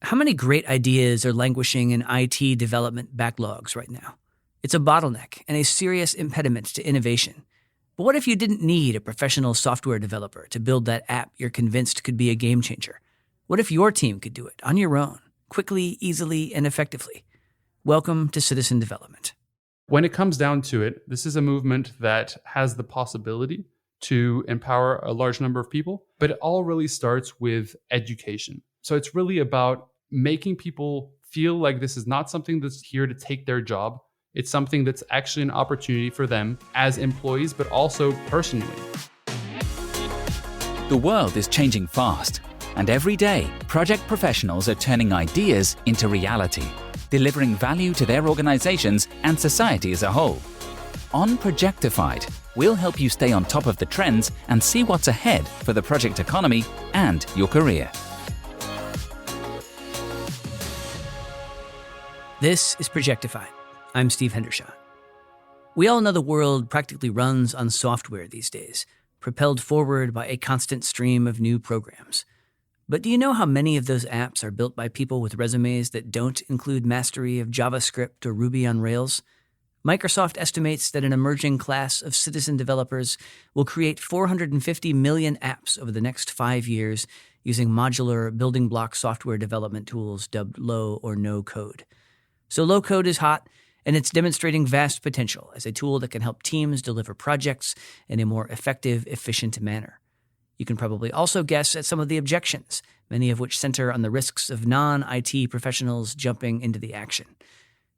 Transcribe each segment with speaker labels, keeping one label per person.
Speaker 1: How many great ideas are languishing in IT development backlogs right now? It's a bottleneck and a serious impediment to innovation. But what if you didn't need a professional software developer to build that app you're convinced could be a game changer? What if your team could do it on your own, quickly, easily, and effectively? Welcome to Citizen Development.
Speaker 2: When it comes down to it, this is a movement that has the possibility to empower a large number of people, but it all really starts with education. So it's really about making people feel like this is not something that's here to take their job. It's something that's actually an opportunity for them as employees, but also personally.
Speaker 3: The world is changing fast, and every day, project professionals are turning ideas into reality, delivering value to their organizations and society as a whole. On Projectified, we'll help you stay on top of the trends and see what's ahead for the project economy and your career.
Speaker 1: This is Projectified. I'm Steve Hendershot. We all know the world practically runs on software these days, propelled forward by a constant stream of new programs. But do you know how many of those apps are built by people with resumes that don't include mastery of JavaScript or Ruby on Rails? Microsoft estimates that an emerging class of citizen developers will create 450 million apps over the next 5 years using modular building block software development tools dubbed low or no code. So low code is hot, and it's demonstrating vast potential as a tool that can help teams deliver projects in a more effective, efficient manner. You can probably also guess at some of the objections, many of which center on the risks of non-IT professionals jumping into the action.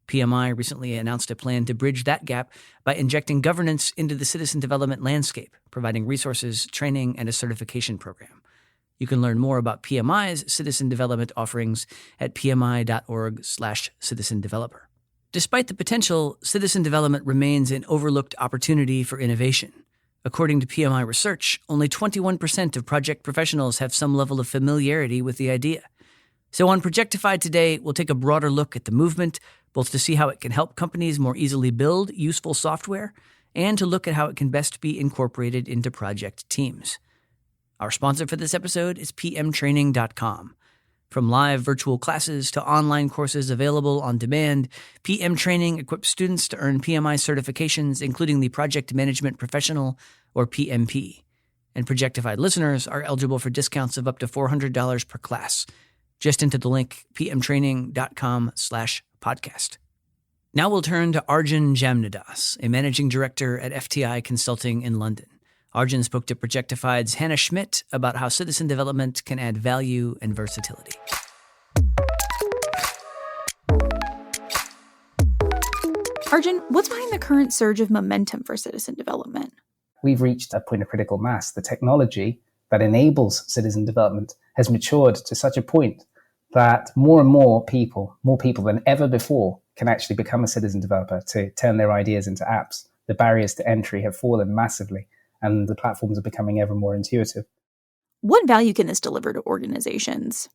Speaker 1: PMI recently announced a plan to bridge that gap by injecting governance into the citizen development landscape, providing resources, training, and a certification program. You can learn more about PMI's citizen development offerings at pmi.org/citizen-developer. Despite the potential, citizen development remains an overlooked opportunity for innovation. According to PMI research, only 21% of project professionals have some level of familiarity with the idea. So on Projectified today, we'll take a broader look at the movement, both to see how it can help companies more easily build useful software and to look at how it can best be incorporated into project teams. Our sponsor for this episode is pmtraining.com. From live virtual classes to online courses available on demand, PM Training equips students to earn PMI certifications, including the Project Management Professional, or PMP. And Projectified listeners are eligible for discounts of up to $400 per class. Just enter the link pmtraining.com/podcast. Now we'll turn to Arjun Jamnadass, a managing director at FTI Consulting in London. Arjun spoke to Projectified's Hannah Schmidt about how citizen development can add value and versatility.
Speaker 4: Arjun, what's behind the current surge of momentum for citizen development?
Speaker 5: We've reached a point of critical mass. The technology that enables citizen development has matured to such a point that more and more people than ever before, can actually become a citizen developer to turn their ideas into apps. The barriers to entry have fallen massively, and the platforms are becoming ever more intuitive.
Speaker 4: What value can this deliver to organizations?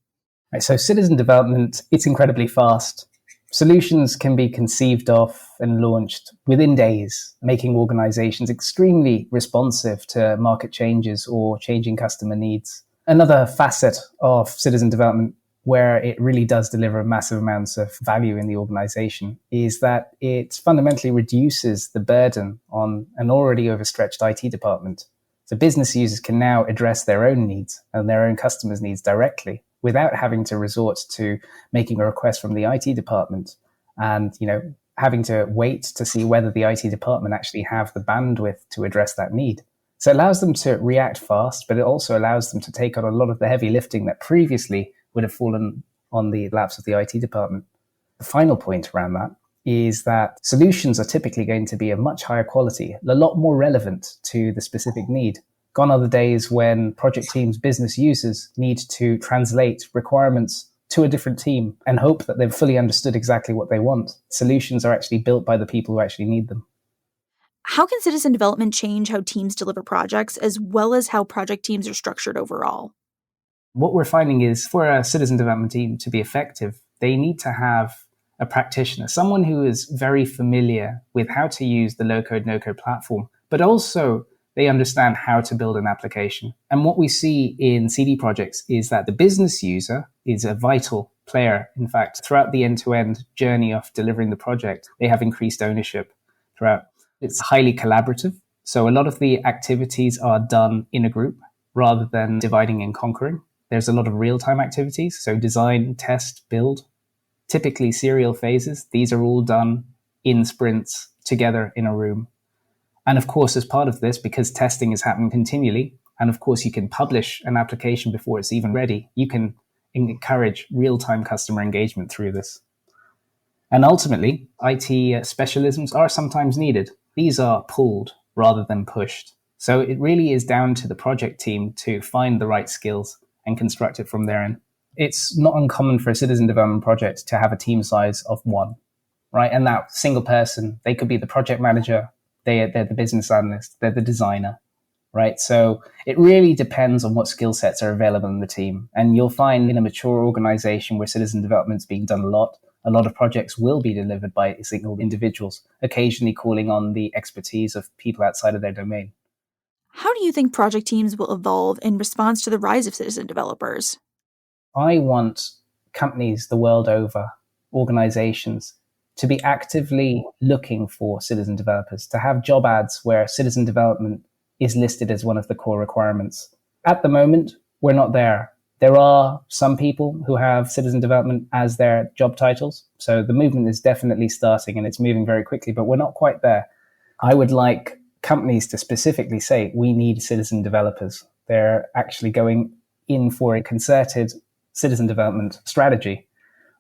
Speaker 5: Right, so citizen development, it's incredibly fast. Solutions can be conceived of and launched within days, making organizations extremely responsive to market changes or changing customer needs. Another facet of citizen development where it really does deliver massive amounts of value in the organization is that it fundamentally reduces the burden on an already overstretched IT department. So business users can now address their own needs and their own customers' needs directly without having to resort to making a request from the IT department and, having to wait to see whether the IT department actually have the bandwidth to address that need. So it allows them to react fast, but it also allows them to take on a lot of the heavy lifting that previously would have fallen on the laps of the IT department. The final point around that is that solutions are typically going to be of much higher quality, a lot more relevant to the specific need. Gone are the days when project teams, business users need to translate requirements to a different team and hope that they've fully understood exactly what they want. Solutions are actually built by the people who actually need them.
Speaker 4: How can citizen development change how teams deliver projects as well as how project teams are structured overall?
Speaker 5: What we're finding is for a citizen development team to be effective, they need to have a practitioner, someone who is very familiar with how to use the low-code, no-code platform, but also they understand how to build an application. And what we see in CD projects is that the business user is a vital player. In fact, throughout the end-to-end journey of delivering the project, they have increased ownership throughout. It's highly collaborative. So a lot of the activities are done in a group rather than dividing and conquering. There's a lot of real-time activities. So design, test, build, typically serial phases. These are all done in sprints together in a room. And of course, as part of this, because testing is happening continually, and of course you can publish an application before it's even ready, you can encourage real-time customer engagement through this. And ultimately, IT specialisms are sometimes needed. These are pulled rather than pushed. So it really is down to the project team to find the right skills and construct it from their end. It's not uncommon for a citizen development project to have a team size of one, right? And that single person, they could be the project manager, they're the business analyst, they're the designer, right? So it really depends on what skill sets are available in the team. And you'll find in a mature organization where citizen development is being done a lot of projects will be delivered by single individuals, occasionally calling on the expertise of people outside of their domain.
Speaker 4: How do you think project teams will evolve in response to the rise of citizen developers?
Speaker 5: I want companies the world over, organizations, to be actively looking for citizen developers, to have job ads where citizen development is listed as one of the core requirements. At the moment, we're not there. There are some people who have citizen development as their job titles. So the movement is definitely starting and it's moving very quickly, but we're not quite there. I would like companies to specifically say, we need citizen developers. They're actually going in for a concerted citizen development strategy.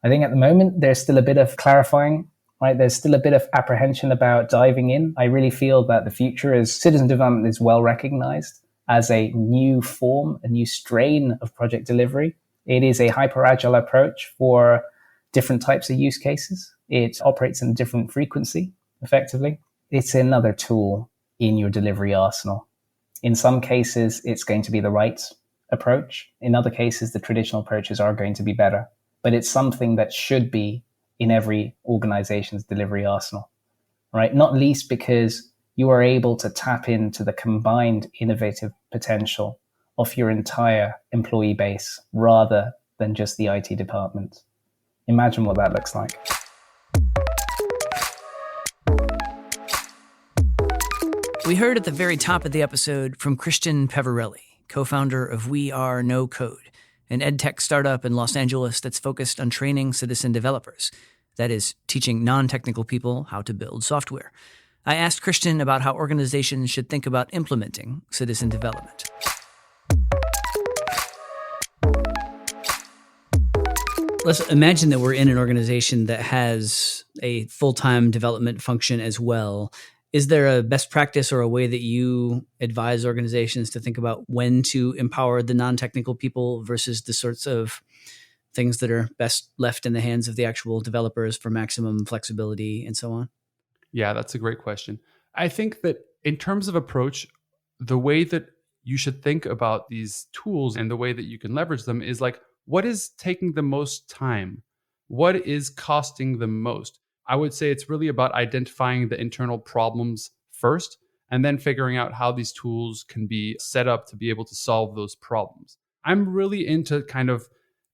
Speaker 5: I think at the moment, there's still a bit of clarifying, right? There's still a bit of apprehension about diving in. I really feel that the future is citizen development is well recognized as a new form, a new strain of project delivery. It is a hyper-agile approach for different types of use cases. It operates in a different frequency, effectively. It's another tool in your delivery arsenal. In some cases, it's going to be the right approach. In other cases, the traditional approaches are going to be better. But it's something that should be in every organization's delivery arsenal, right? Not least because you are able to tap into the combined innovative potential of your entire employee base rather than just the IT department. Imagine what that looks like.
Speaker 1: We heard at the very top of the episode from Christian Peverelli, co-founder of WeAreNoCode, an edtech startup in Los Angeles that's focused on training citizen developers. That is, teaching non-technical people how to build software. I asked Christian about how organizations should think about implementing citizen development. Let's imagine that we're in an organization that has a full-time development function as well. Is there a best practice or a way that you advise organizations to think about when to empower the non-technical people versus the sorts of things that are best left in the hands of the actual developers for maximum flexibility and so on?
Speaker 2: Yeah, that's a great question. I think that in terms of approach, the way that you should think about these tools and the way that you can leverage them is like, what is taking the most time? What is costing the most? I would say it's really about identifying the internal problems first and then figuring out how these tools can be set up to be able to solve those problems. I'm really into kind of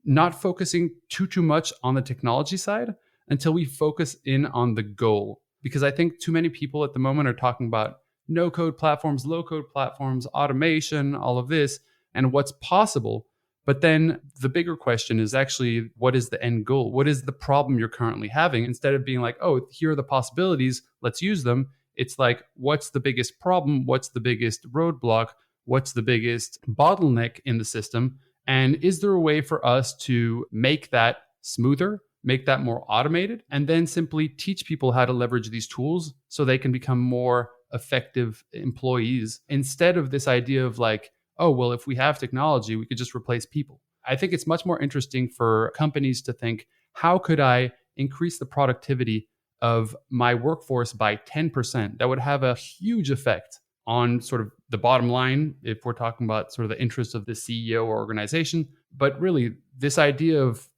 Speaker 2: not focusing too much on the technology side until we focus in on the goal. Because I think too many people at the moment are talking about no-code platforms, low-code platforms, automation, all of this, and what's possible. But then the bigger question is actually, what is the end goal? What is the problem you're currently having? Instead of being like, oh, here are the possibilities, let's use them. It's like, what's the biggest problem? What's the biggest roadblock? What's the biggest bottleneck in the system? And is there a way for us to make that smoother, make that more automated, and then simply teach people how to leverage these tools so they can become more effective employees instead of this idea of like, oh, well, if we have technology, we could just replace people. I think it's much more interesting for companies to think, how could I increase the productivity of my workforce by 10%? That would have a huge effect on sort of the bottom line if we're talking about sort of the interest of the CEO or organization. But really, this idea of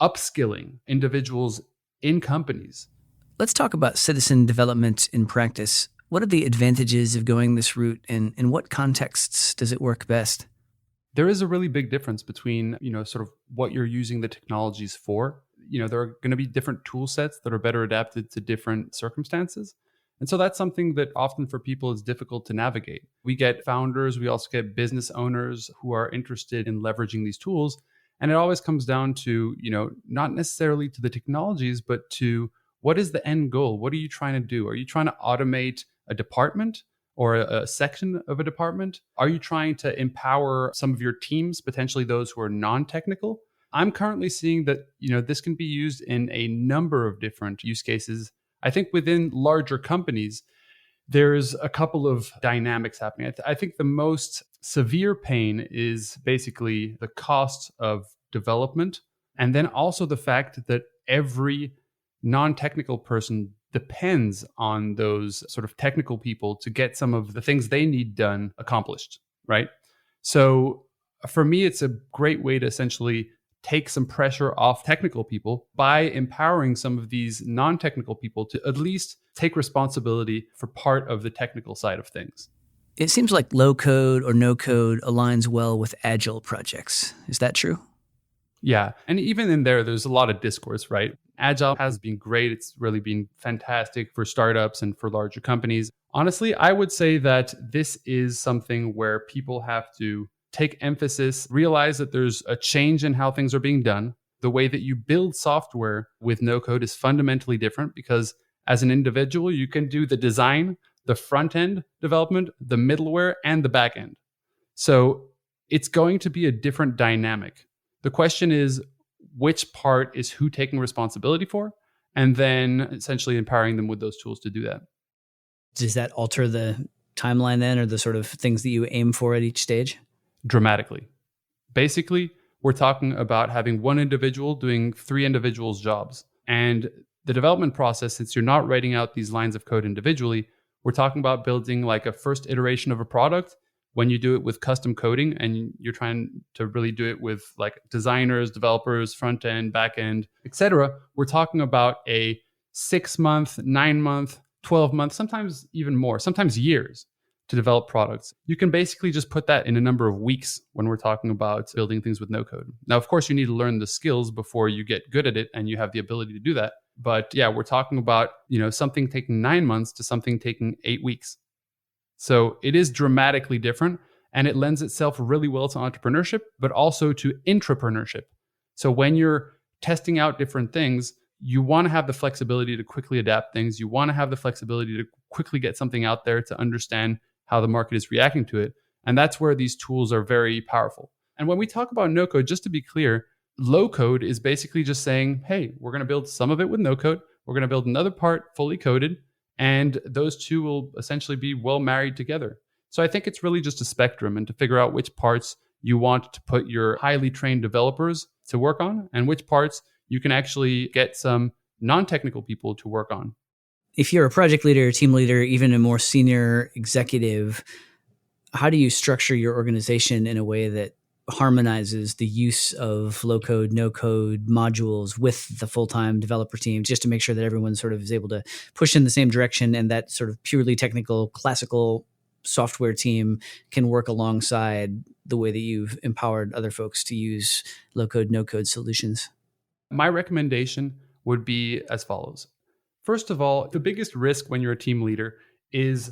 Speaker 2: upskilling individuals in companies.
Speaker 1: Let's talk about citizen development in practice. What are the advantages of going this route, and in what contexts does it work best?
Speaker 2: There is a really big difference between, sort of what you're using the technologies for. There are going to be different tool sets that are better adapted to different circumstances. And so that's something that often for people is difficult to navigate. We get founders, we also get business owners who are interested in leveraging these tools. And it always comes down to, not necessarily to the technologies, but to what is the end goal? What are you trying to do? Are you trying to automate a department or a section of a department? Are you trying to empower some of your teams, potentially those who are non-technical? I'm currently seeing that, this can be used in a number of different use cases. I think within larger companies, there's a couple of dynamics happening. I think the most severe pain is basically the cost of development, and then also the fact that every non-technical person depends on those sort of technical people to get some of the things they need done accomplished, right? So for me, it's a great way to essentially take some pressure off technical people by empowering some of these non-technical people to at least take responsibility for part of the technical side of things.
Speaker 1: It seems like low code or no code aligns well with agile projects. Is that true?
Speaker 2: Yeah. And even in there's a lot of discourse, right? Agile has been great. It's really been fantastic for startups and for larger companies. Honestly, I would say that this is something where people have to take emphasis, realize that there's a change in how things are being done. The way that you build software with no code is fundamentally different because as an individual, you can do the design, the front end development, the middleware, and the back end. So it's going to be a different dynamic. The question is, which part is who taking responsibility for? And then essentially empowering them with those tools to do that.
Speaker 1: Does that alter the timeline then, or the sort of things that you aim for at each stage?
Speaker 2: Dramatically. Basically, we're talking about having one individual doing 3 individuals' jobs. And the development process, since you're not writing out these lines of code individually, we're talking about building like a first iteration of a product. When you do it with custom coding and you're trying to really do it with like designers, developers, front end, back end, etc., we're talking about a 6-month, 9-month, 12-month, sometimes even more, sometimes years to develop products. You can basically just put that in a number of weeks when we're talking about building things with no code. Now, of course, you need to learn the skills before you get good at it and you have the ability to do that. But yeah, we're talking about, something taking 9 months to something taking 8 weeks. So it is dramatically different and it lends itself really well to entrepreneurship, but also to intrapreneurship. So when you're testing out different things, you want to have the flexibility to quickly adapt things. You want to have the flexibility to quickly get something out there to understand how the market is reacting to it. And that's where these tools are very powerful. And when we talk about no code, just to be clear, low code is basically just saying, hey, we're going to build some of it with no code. We're going to build another part fully coded. And those two will essentially be well married together. So I think it's really just a spectrum, and to figure out which parts you want to put your highly trained developers to work on and which parts you can actually get some non-technical people to work on.
Speaker 1: If you're a project leader, team leader, even a more senior executive, how do you structure your organization in a way that harmonizes the use of low code, no code modules with the full-time developer team, just to make sure that everyone sort of is able to push in the same direction and that sort of purely technical, classical software team can work alongside the way that you've empowered other folks to use low code, no code solutions?
Speaker 2: My recommendation would be as follows. First of all, the biggest risk when you're a team leader is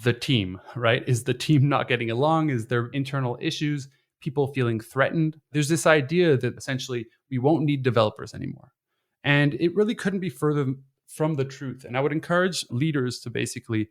Speaker 2: the team, right? Is the team not getting along? Is there internal issues? People feeling threatened? There's this idea that essentially we won't need developers anymore. And it really couldn't be further from the truth. And I would encourage leaders to basically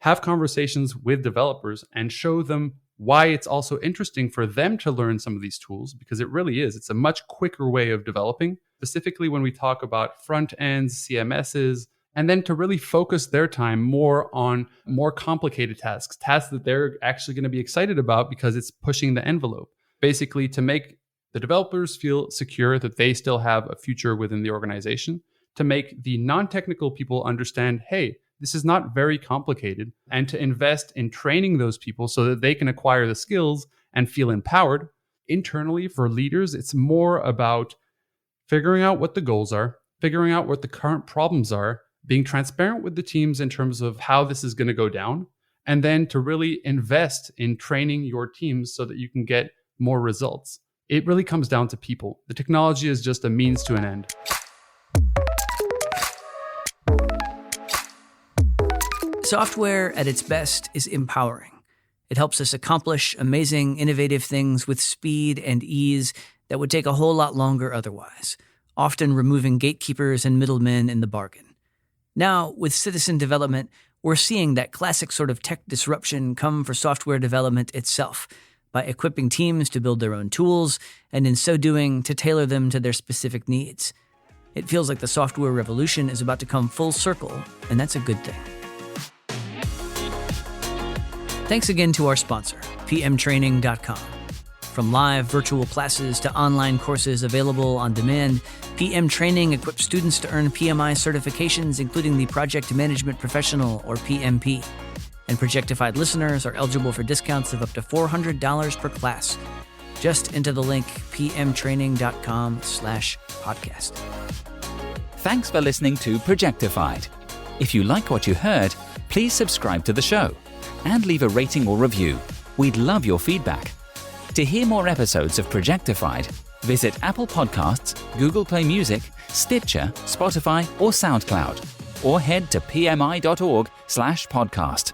Speaker 2: have conversations with developers and show them why it's also interesting for them to learn some of these tools, because it really is. It's a much quicker way of developing, specifically when we talk about front ends, CMSs, and then to really focus their time more on more complicated tasks that they're actually going to be excited about because it's pushing the envelope. Basically, to make the developers feel secure that they still have a future within the organization, to make the non-technical people understand, hey, this is not very complicated, and to invest in training those people so that they can acquire the skills and feel empowered. Internally, for leaders, it's more about figuring out what the goals are, figuring out what the current problems are, being transparent with the teams in terms of how this is going to go down, and then to really invest in training your teams so that you can get more results. It really comes down to people. The technology is just a means to an end.
Speaker 1: Software at its best is empowering. It helps us accomplish amazing, innovative things with speed and ease that would take a whole lot longer otherwise, often removing gatekeepers and middlemen in the bargain. Now, with citizen development, we're seeing that classic sort of tech disruption come for software development itself, by equipping teams to build their own tools, and in so doing, to tailor them to their specific needs. It feels like the software revolution is about to come full circle, and that's a good thing. Thanks again to our sponsor, pmtraining.com. From live virtual classes to online courses available on demand, PM Training equips students to earn PMI certifications, including the Project Management Professional, or PMP. And Projectified listeners are eligible for discounts of up to $400 per class. Just enter the link pmtraining.com/podcast.
Speaker 3: Thanks for listening to Projectified. If you like what you heard, please subscribe to the show and leave a rating or review. We'd love your feedback. To hear more episodes of Projectified, visit Apple Podcasts, Google Play Music, Stitcher, Spotify, or SoundCloud, or head to pmi.org/podcast.